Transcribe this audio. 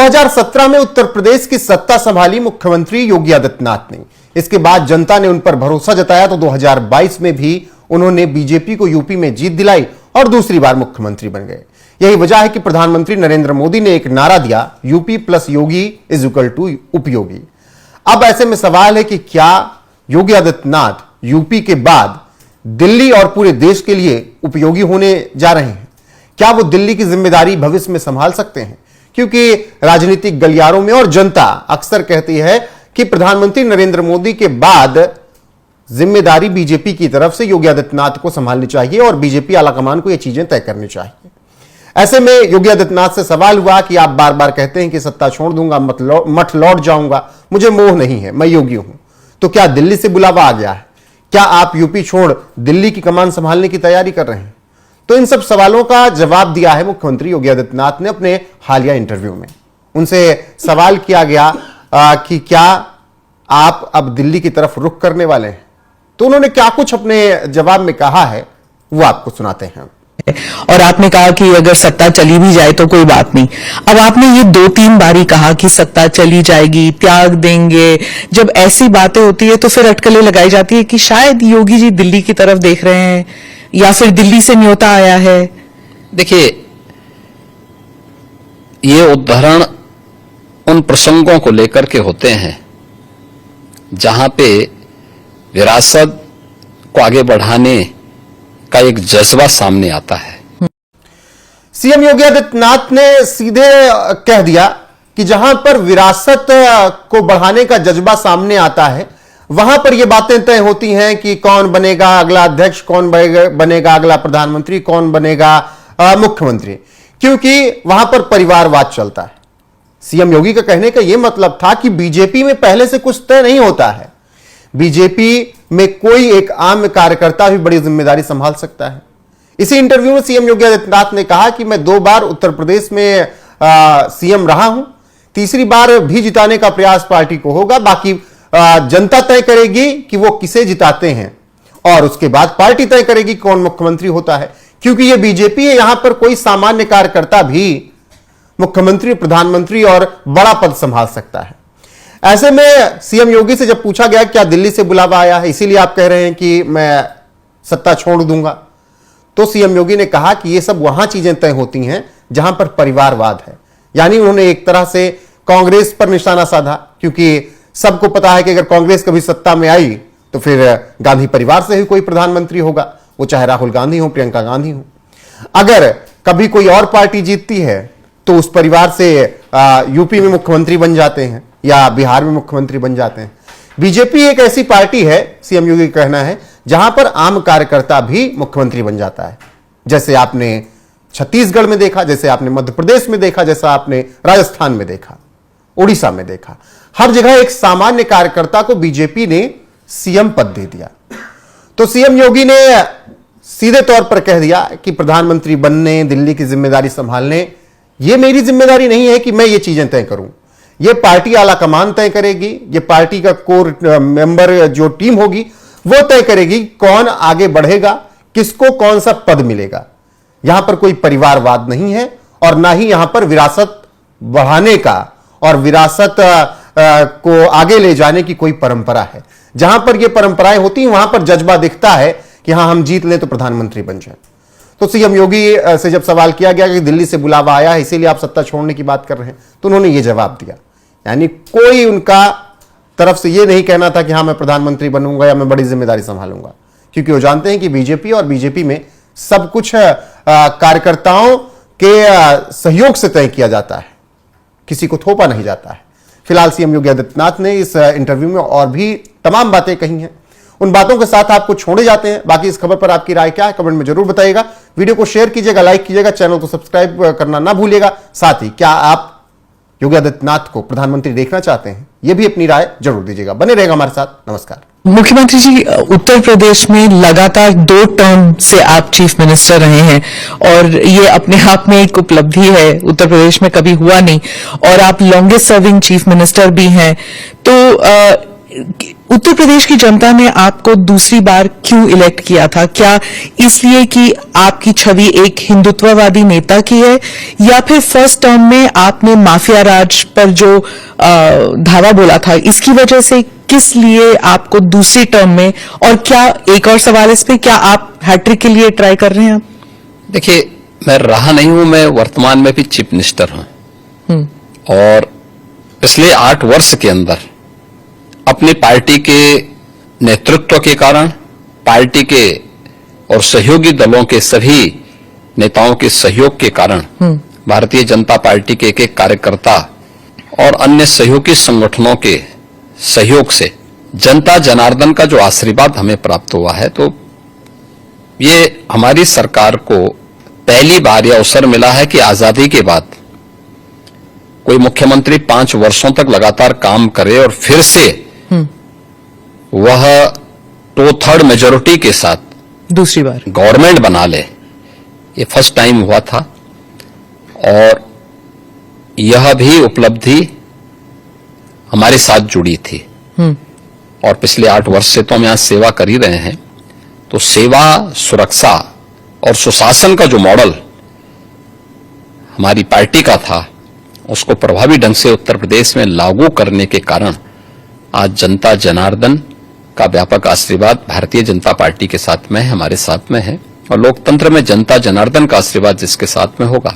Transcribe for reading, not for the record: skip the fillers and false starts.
2017 में उत्तर प्रदेश की सत्ता संभाली मुख्यमंत्री योगी आदित्यनाथ ने। इसके बाद जनता ने उन पर भरोसा जताया तो 2022 में भी उन्होंने बीजेपी को यूपी में जीत दिलाई और दूसरी बार मुख्यमंत्री बन गए। यही वजह है कि प्रधानमंत्री नरेंद्र मोदी ने एक नारा दिया, UP plus Yogi is equal to उपयोगी। अब ऐसे में सवाल है कि क्या योगी आदित्यनाथ यूपी के बाद दिल्ली और पूरे देश के लिए उपयोगी होने जा रहे हैं? क्या वो दिल्ली की जिम्मेदारी भविष्य में संभाल सकते हैं? क्योंकि राजनीतिक गलियारों में और जनता अक्सर कहती है कि प्रधानमंत्री नरेंद्र मोदी के बाद जिम्मेदारी बीजेपी की तरफ से योगी आदित्यनाथ को संभालनी चाहिए और बीजेपी आलाकमान को यह चीजें तय करनी चाहिए। ऐसे में योगी आदित्यनाथ से सवाल हुआ कि आप बार बार कहते हैं कि सत्ता छोड़ दूंगा, मठ लौट जाऊंगा, मुझे मोह नहीं है, मैं योगी हूं, तो क्या दिल्ली से बुलावा आ गया है? क्या आप यूपी छोड़ दिल्ली की कमान संभालने की तैयारी कर रहे हैं? तो इन सब सवालों का जवाब दिया है मुख्यमंत्री योगी आदित्यनाथ ने अपने हालिया इंटरव्यू में। उनसे सवाल किया गया कि क्या आप अब दिल्ली की तरफ रुख करने वाले हैं, तो उन्होंने क्या कुछ अपने जवाब में कहा है वो आपको सुनाते हैं। और आपने कहा कि अगर सत्ता चली भी जाए तो कोई बात नहीं। अब आपने ये 2-3 बारी कहा कि सत्ता चली जाएगी, त्याग देंगे। जब ऐसी बातें होती है तो फिर अटकलें लगाई जाती है कि शायद योगी जी दिल्ली की तरफ देख रहे हैं या फिर दिल्ली से न्योता आया है। देखिए, ये उदाहरण उन प्रसंगों को लेकर के होते हैं जहां पे विरासत को आगे बढ़ाने का एक जज्बा सामने आता है। सीएम योगी आदित्यनाथ ने सीधे कह दिया कि जहां पर विरासत को बढ़ाने का जज्बा सामने आता है वहां पर यह बातें तय होती हैं कि कौन बनेगा अगला अध्यक्ष, कौन बनेगा अगला प्रधानमंत्री, कौन बनेगा मुख्यमंत्री, क्योंकि वहां पर परिवारवाद चलता है। सीएम योगी का कहने का यह मतलब था कि बीजेपी में पहले से कुछ तय नहीं होता है। बीजेपी में कोई एक आम कार्यकर्ता भी बड़ी जिम्मेदारी संभाल सकता है। इसी इंटरव्यू में सीएम योगी आदित्यनाथ ने कहा कि मैं 2 बार उत्तर प्रदेश में सीएम रहा हूं, तीसरी बार भी जिताने का प्रयास पार्टी को होगा, बाकी जनता तय करेगी कि वो किसे जिताते हैं और उसके बाद पार्टी तय करेगी कौन मुख्यमंत्री होता है, क्योंकि ये बीजेपी है। यहां पर कोई सामान्य कार्यकर्ता भी मुख्यमंत्री, प्रधानमंत्री और बड़ा पद संभाल सकता है। ऐसे में सीएम योगी से जब पूछा गया क्या दिल्ली से बुलावा आया है इसीलिए आप कह रहे हैं कि मैं सत्ता छोड़ दूंगा, तो सीएम योगी ने कहा कि ये सब वहां चीजें तय होती हैं जहां पर परिवारवाद है। यानी उन्होंने एक तरह से कांग्रेस पर निशाना साधा, क्योंकि सबको पता है कि अगर कांग्रेस कभी सत्ता में आई तो फिर गांधी परिवार से ही कोई प्रधानमंत्री होगा, वो चाहे राहुल गांधी हो, प्रियंका गांधी हो। अगर कभी कोई और पार्टी जीतती है तो उस परिवार से यूपी में मुख्यमंत्री बन जाते हैं या बिहार में मुख्यमंत्री बन जाते हैं। बीजेपी एक ऐसी पार्टी है, सीएम योगी का कहना है, जहां पर आम कार्यकर्ता भी मुख्यमंत्री बन जाता है। जैसे आपने छत्तीसगढ़ में देखा, जैसे आपने मध्य प्रदेश में देखा, जैसा आपने राजस्थान में देखा, उड़ीसा में देखा। हर जगह एक सामान्य कार्यकर्ता को बीजेपी ने सीएम पद दे दिया। तो सीएम योगी ने सीधे तौर पर कह दिया कि प्रधानमंत्री बनने, दिल्ली की जिम्मेदारी संभालने, यह मेरी जिम्मेदारी नहीं है कि मैं ये चीजें तय करूं। यह पार्टी आलाकमान तय करेगी, यह पार्टी का कोर मेंबर जो टीम होगी वो तय करेगी कौन आगे बढ़ेगा, किसको कौन सा पद मिलेगा। यहां पर कोई परिवारवाद नहीं है और ना ही यहां पर विरासत बढ़ाने का और विरासत को आगे ले जाने की कोई परंपरा है। जहां पर यह परंपराएं होती हैं वहां पर जज्बा दिखता है कि हां हम जीत लें तो प्रधानमंत्री बन जाए। तो सीएम योगी से जब सवाल किया गया कि दिल्ली से बुलावा आया है इसीलिए आप सत्ता छोड़ने की बात कर रहे हैं, तो उन्होंने यह जवाब दिया। यानी कोई उनका तरफ से यह नहीं कहना था कि हां मैं प्रधानमंत्री बनूंगा या मैं बड़ी जिम्मेदारी संभालूंगा, क्योंकि वो जानते हैं कि बीजेपी और बीजेपी में सब कुछ कार्यकर्ताओं के सहयोग से तय किया जाता है, किसी को थोपा नहीं जाता है। फिलहाल सीएम योगी आदित्यनाथ ने इस इंटरव्यू में और भी तमाम बातें कही हैं। उन बातों के साथ आपको छोड़े जाते हैं। बाकी इस खबर पर आपकी राय क्या है कमेंट में जरूर बताइएगा। वीडियो को शेयर कीजिएगा, लाइक कीजिएगा, चैनल को सब्सक्राइब करना ना भूलिएगा। साथ ही क्या आप योगी आदित्यनाथ को प्रधानमंत्री देखना चाहते हैं, यह भी अपनी राय जरूर दीजिएगा। बने रहेगा हमारे साथ। नमस्कार। मुख्यमंत्री जी, उत्तर प्रदेश में लगातार 2 टर्म से आप चीफ मिनिस्टर रहे हैं और ये अपने आप में एक उपलब्धि है, उत्तर प्रदेश में कभी हुआ नहीं, और आप लॉन्गेस्ट सर्विंग चीफ मिनिस्टर भी हैं। तो उत्तर प्रदेश की जनता ने आपको दूसरी बार क्यों इलेक्ट किया था? क्या इसलिए कि आपकी छवि एक हिंदुत्ववादी नेता की है, या फिर फर्स्ट टर्म में आपने माफिया राज पर जो धावा बोला था इसकी वजह से? किस लिए आपको दूसरी टर्म में? और क्या, एक और सवाल इस पे, क्या आप हैट्रिक के लिए ट्राई कर रहे हैं? आप देखिए, मैं रहा नहीं हूं, मैं वर्तमान में भी चीफ मिनिस्टर हूं और पिछले 8 वर्ष के अंदर अपनी पार्टी के नेतृत्व के कारण, पार्टी के और सहयोगी दलों के सभी नेताओं के सहयोग के कारण, भारतीय जनता पार्टी के एक कार्यकर्ता और अन्य सहयोगी संगठनों के सहयोग से जनता जनार्दन का जो आशीर्वाद हमें प्राप्त हुआ है, तो ये हमारी सरकार को पहली बार यह अवसर मिला है कि आजादी के बाद कोई मुख्यमंत्री 5 वर्षों तक लगातार काम करे और फिर से वह 2/3 मेजोरिटी के साथ दूसरी बार गवर्नमेंट बना ले। ये फर्स्ट टाइम हुआ था और यह भी उपलब्धि हमारे साथ जुड़ी थी। और पिछले 8 वर्ष से तो हम यहां सेवा कर ही रहे हैं, तो सेवा, सुरक्षा और सुशासन का जो मॉडल हमारी पार्टी का था, उसको प्रभावी ढंग से उत्तर प्रदेश में लागू करने के कारण आज जनता जनार्दन का व्यापक आशीर्वाद भारतीय जनता पार्टी के साथ में है, हमारे साथ में है। और लोकतंत्र में जनता जनार्दन का आशीर्वाद जिसके साथ में होगा